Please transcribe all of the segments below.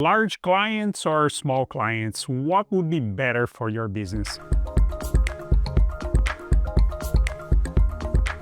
Large clients or small clients, what would be better for your business?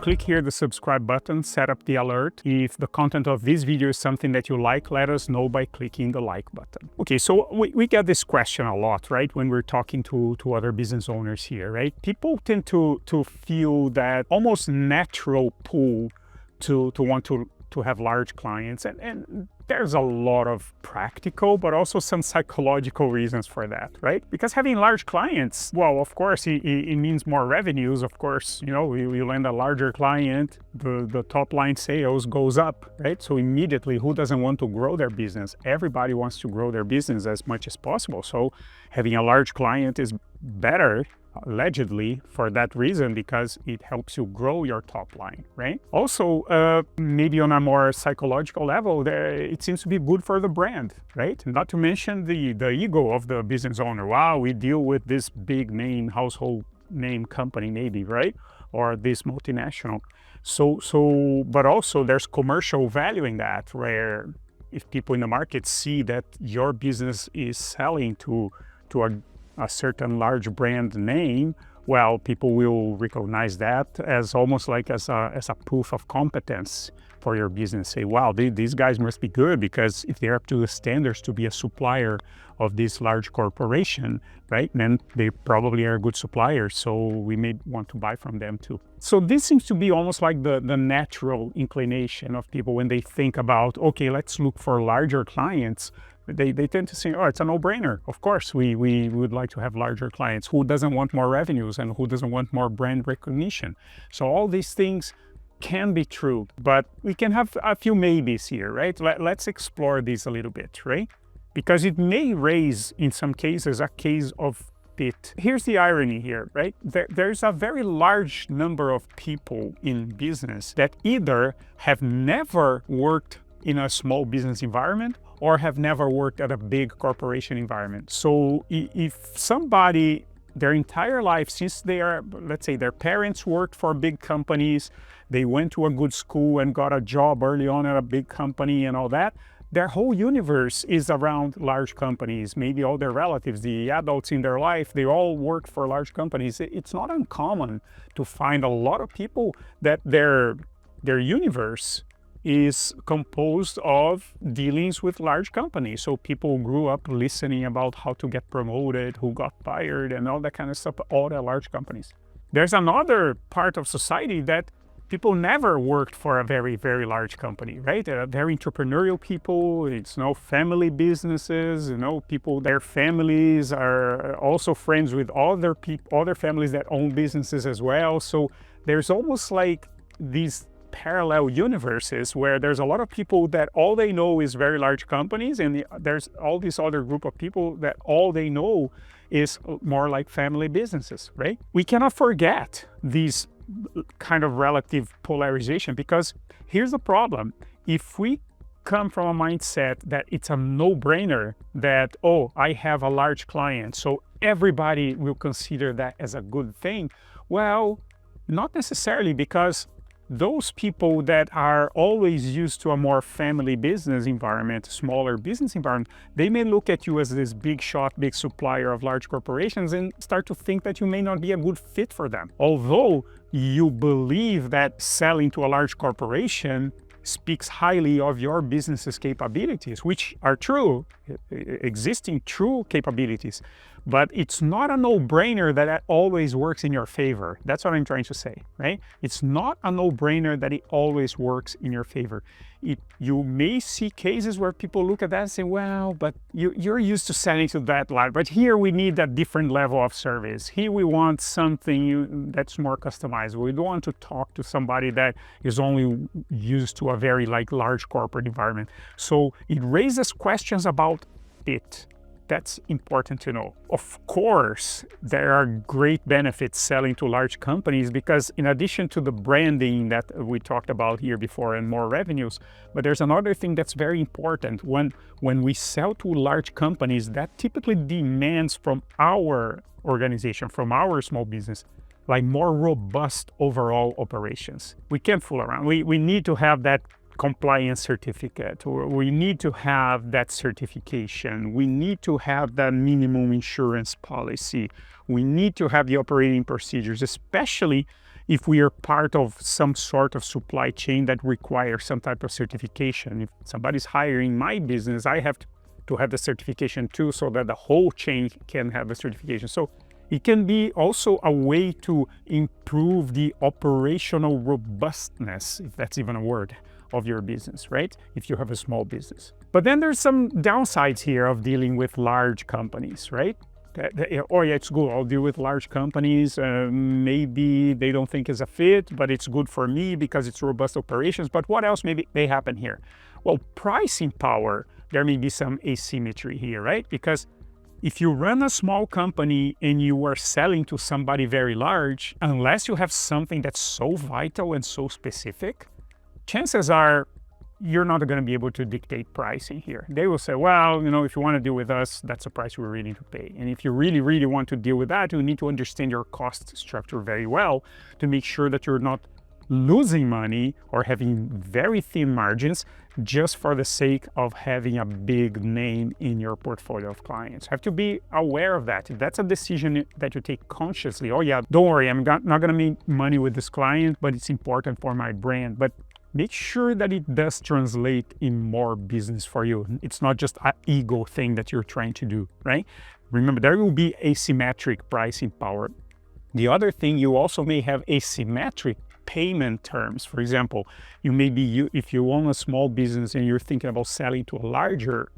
Click here the subscribe button, set up the alert. If the content of this video is something that you like, let us know by clicking the like button. Okay, so we get this question a lot, right? When we're talking to other business owners here, right? People tend to feel that almost natural pull to want to have large clients. And there's a lot of practical, but also some psychological reasons for that, right? Because having large clients, well, of course, it means more revenues. Of course, you land a larger client, the top line sales goes up, right? So immediately, who doesn't want to grow their business? Everybody wants to grow their business as much as possible. So having a large client is better, allegedly, for that reason, because it helps you grow your top line, right? Also, maybe on a more psychological level, it seems to be good for the brand, right? Not to mention the ego of the business owner. Wow, we deal with this big name, household name company maybe, right? Or this multinational. But also there's commercial value in that, where if people in the market see that your business is selling to a certain large brand name, well, people will recognize that as almost like as a proof of competence for your business. Say, wow, these guys must be good, because if they're up to the standards to be a supplier of this large corporation, right, then they probably are a good supplier, so we may want to buy from them too. So this seems to be almost like the natural inclination of people when they think about, okay, let's look for larger clients. They tend to say, oh, it's a no-brainer. Of course, we would like to have larger clients. Who doesn't want more revenues, and who doesn't want more brand recognition? So all these things can be true, but we can have a few maybes here, right? Let's explore this a little bit, right? Because it may raise, in some cases, a case of fit. Here's the irony here, right? There's a very large number of people in business that either have never worked in a small business environment or have never worked at a big corporation environment. So if somebody, their entire life, since they are, let's say their parents worked for big companies, they went to a good school and got a job early on at a big company and all that, their whole universe is around large companies. Maybe all their relatives, the adults in their life, they all work for large companies. It's not uncommon to find a lot of people that their universe is composed of dealings with large companies. So people grew up listening about how to get promoted, who got fired, and all that kind of stuff, all the large companies. There's another part of society that people never worked for a very, very large company, right? They're very entrepreneurial people. It's family businesses, people, their families are also friends with other families that own businesses as well. So there's almost like these parallel universes where there's a lot of people that all they know is very large companies, and there's all this other group of people that all they know is more like family businesses, right? We cannot forget these kind of relative polarization, because here's the problem. If we come from a mindset that it's a no-brainer that, oh, I have a large client, so everybody will consider that as a good thing, well, not necessarily, because those people that are always used to a more family business environment, smaller business environment, they may look at you as this big shot, big supplier of large corporations and start to think that you may not be a good fit for them. Although you believe that selling to a large corporation speaks highly of your business's capabilities, which are true, existing true capabilities. But it's not a no-brainer that always works in your favor. That's what I'm trying to say, right? It's not a no-brainer that it always works in your favor. You may see cases where people look at that and say, well, but you're used to selling to that line, but here we need a different level of service. Here we want something that's more customized. We don't want to talk to somebody that is only used to a very large corporate environment. So it raises questions about fit. That's important to know. Of course, there are great benefits selling to large companies, because in addition to the branding that we talked about here before and more revenues, but there's another thing that's very important. When we sell to large companies, that typically demands from our organization, from our small business, more robust overall operations. We can't fool around. We need to have that compliance certificate, or we need to have that certification. We need to have that minimum insurance policy. We need to have the operating procedures, especially if we are part of some sort of supply chain that requires some type of certification. If somebody's hiring my business, I have to have the certification too, so that the whole chain can have a certification. So it can be also a way to improve the operational robustness, if that's even a word, of your business, right? If you have a small business. But then there's some downsides here of dealing with large companies, right? Oh yeah, it's good, I'll deal with large companies. Maybe they don't think it's a fit, but it's good for me because it's robust operations. But what else may happen here? Well, pricing power, there may be some asymmetry here, right? Because if you run a small company and you are selling to somebody very large, unless you have something that's so vital and so specific, chances are you're not going to be able to dictate pricing here. They will say, well, if you want to deal with us, that's the price we're willing to pay. And if you really, really want to deal with that, you need to understand your cost structure very well to make sure that you're not losing money or having very thin margins just for the sake of having a big name in your portfolio of clients. You have to be aware of that. If that's a decision that you take consciously, oh yeah, don't worry, I'm not going to make money with this client, but it's important for my brand. But make sure that it does translate in more business for you. It's not just an ego thing that you're trying to do, right? Remember, there will be asymmetric pricing power. The other thing, you also may have asymmetric payment terms. For example, if you own a small business and you're thinking about selling to a larger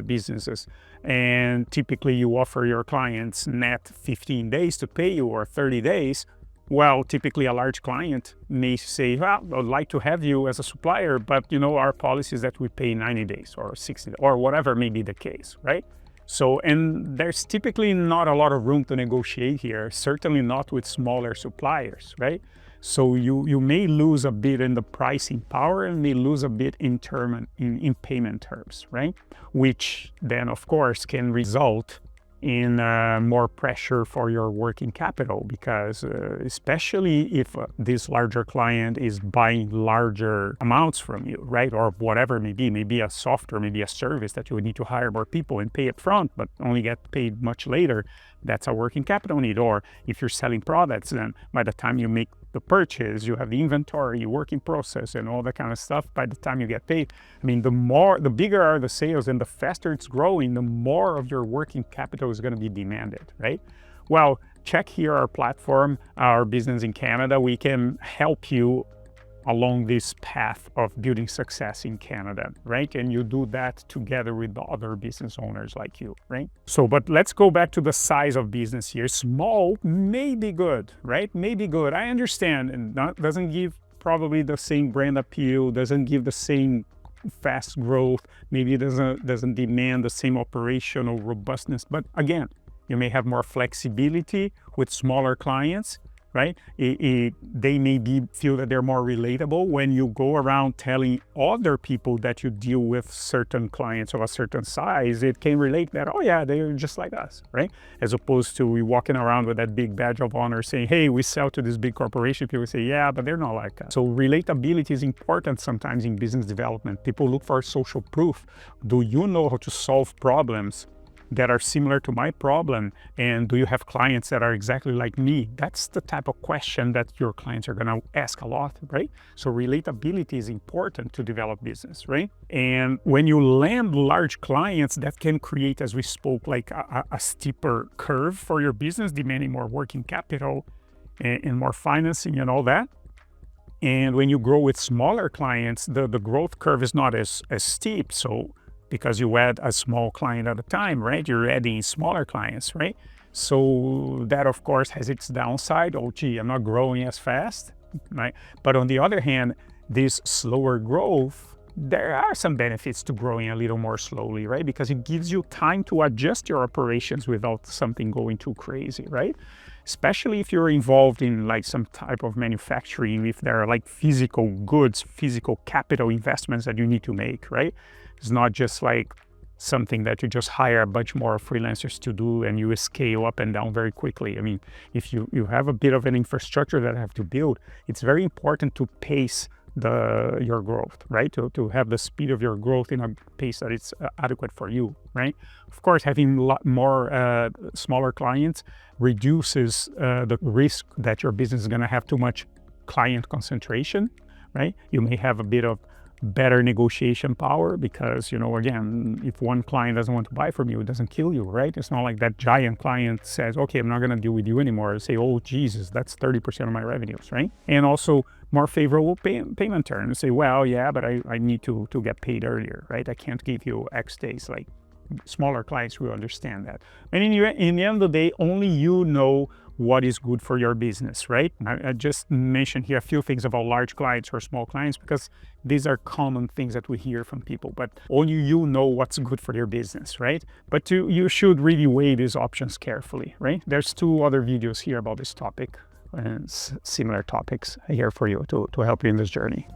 businesses, and typically you offer your clients net 15 days to pay you or 30 days, well, typically a large client may say, well, I'd like to have you as a supplier, but our policy is that we pay 90 days or 60 days or whatever may be the case, right? So, and there's typically not a lot of room to negotiate here, certainly not with smaller suppliers, right? So you may lose a bit in the pricing power and may lose a bit in payment terms, right? Which then, of course, can result in more pressure for your working capital, because especially if this larger client is buying larger amounts from you, right? Or whatever it may be a software, maybe a service that you would need to hire more people and pay up front, but only get paid much later. That's a working capital need. Or if you're selling products, then by the time you make the purchase, you have the inventory, work in process, and all that kind of stuff. By the time you get paid, the bigger are the sales and the faster it's growing, the more of your working capital is going to be demanded, right? Well, check here our platform, our business in Canada. We can help you along this path of building success in Canada, right? And you do that together with the other business owners like you, right? So, but let's go back to the size of business here. Small may be good, right? May be good. I understand, and doesn't give probably the same brand appeal, doesn't give the same fast growth, maybe it doesn't demand the same operational robustness. But again, you may have more flexibility with smaller clients, right? They may feel that they're more relatable when you go around telling other people that you deal with certain clients of a certain size. It can relate that, oh yeah, they're just like us, right? As opposed to we walking around with that big badge of honor saying, hey, we sell to this big corporation. People say, yeah, but they're not like us. So relatability is important sometimes in business development. People look for social proof. Do you know how to solve problems that are similar to my problem? And do you have clients that are exactly like me? That's the type of question that your clients are going to ask a lot, right? So relatability is important to develop business, right? And when you land large clients, that can create, as we spoke, like a steeper curve for your business, demanding more working capital and more financing and all that. And when you grow with smaller clients, the growth curve is not as steep. So because you add a small client at a time, right? You're adding smaller clients, right? So that, of course, has its downside. Oh, gee, I'm not growing as fast, right? But on the other hand, this slower growth, there are some benefits to growing a little more slowly, right? Because it gives you time to adjust your operations without something going too crazy, right? Especially if you're involved in like some type of manufacturing, if there are like physical goods, physical capital investments that you need to make, right? It's not just like something that you just hire a bunch more freelancers to do and you scale up and down very quickly. I mean, if you have a bit of an infrastructure that I have to build, it's very important to pace your growth, right? To have the speed of your growth in a pace that it's adequate for you, right? Of course, having more smaller clients reduces the risk that your business is going to have too much client concentration, right? You may have a bit of better negotiation power because, again, if one client doesn't want to buy from you, it doesn't kill you, right? It's not like that giant client says, okay, I'm not going to deal with you anymore. Say, oh, Jesus, that's 30% of my revenues, right? And also more favorable payment terms. Say, well, yeah, but I need to get paid earlier, right? I can't give you X days. Like smaller clients will understand that. And in the end of the day, only you know what is good for your business, right? I just mentioned here a few things about large clients or small clients because these are common things that we hear from people, but only you know what's good for your business, right? But you should really weigh these options carefully, right? There's 2 other videos here about this topic and similar topics here for you to help you in this journey.